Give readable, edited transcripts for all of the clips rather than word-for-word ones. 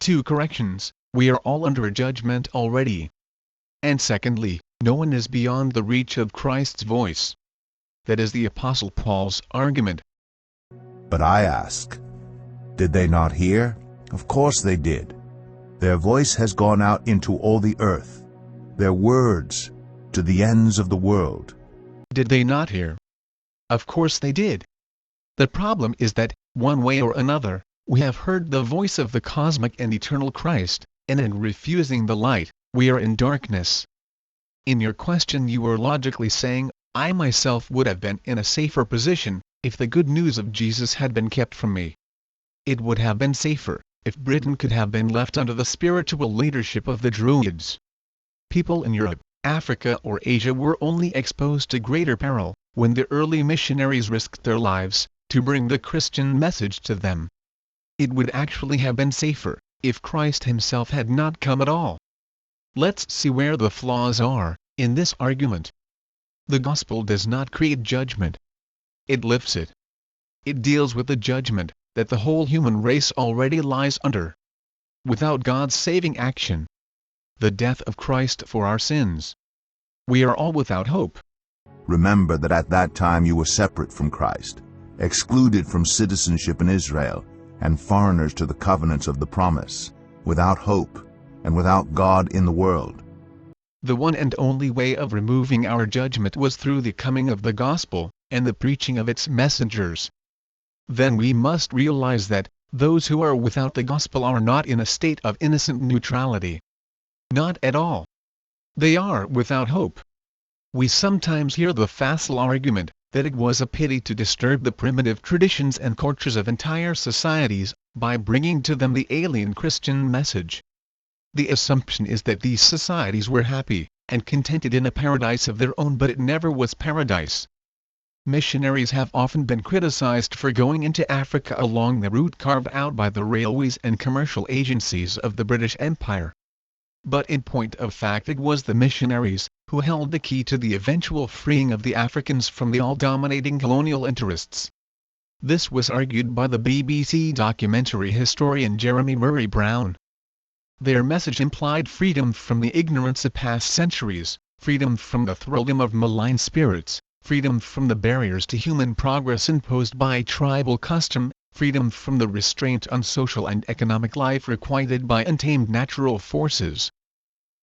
2 corrections, we are all under judgment already. And secondly, no one is beyond the reach of Christ's voice. That is the Apostle Paul's argument. But I ask, did they not hear? Of course they did. Their voice has gone out into all the earth, their words to the ends of the world. Did they not hear? Of course they did. The problem is that, one way or another, we have heard the voice of the cosmic and eternal Christ, and in refusing the light, we are in darkness. In your question you were logically saying, I myself would have been in a safer position, if the good news of Jesus had been kept from me. It would have been safer, if Britain could have been left under the spiritual leadership of the Druids. People in Europe, Africa or Asia were only exposed to greater peril, when the early missionaries risked their lives, to bring the Christian message to them. It would actually have been safer, if Christ himself had not come at all. Let's see where the flaws are, in this argument. The gospel does not create judgment. It lifts it. It deals with the judgment that the whole human race already lies under. Without God's saving action, the death of Christ for our sins, we are all without hope. Remember that at that time you were separate from Christ, excluded from citizenship in Israel, and foreigners to the covenants of the promise, without hope, and without God in the world. The one and only way of removing our judgment was through the coming of the gospel, and the preaching of its messengers. Then we must realize that, those who are without the gospel are not in a state of innocent neutrality. Not at all. They are without hope. We sometimes hear the facile argument, that it was a pity to disturb the primitive traditions and cultures of entire societies, by bringing to them the alien Christian message. The assumption is that these societies were happy, and contented in a paradise of their own, but it never was paradise. Missionaries have often been criticized for going into Africa along the route carved out by the railways and commercial agencies of the British Empire. But in point of fact it was the missionaries, who held the key to the eventual freeing of the Africans from the all-dominating colonial interests. This was argued by the BBC documentary historian Jeremy Murray Brown. Their message implied freedom from the ignorance of past centuries, freedom from the thraldom of malign spirits, freedom from the barriers to human progress imposed by tribal custom, freedom from the restraint on social and economic life requited by untamed natural forces.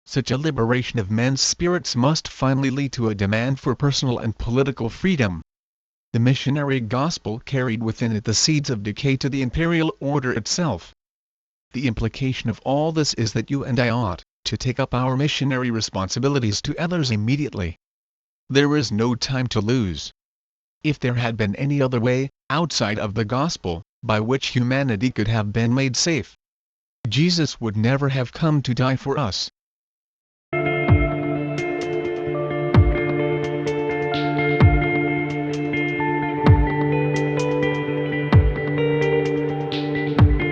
Such a liberation of men's spirits must finally lead to a demand for personal and political freedom. The missionary gospel carried within it the seeds of decay to the imperial order itself. The implication of all this is that you and I ought to take up our missionary responsibilities to others immediately. There is no time to lose. If there had been any other way, outside of the gospel, by which humanity could have been made safe, Jesus would never have come to die for us.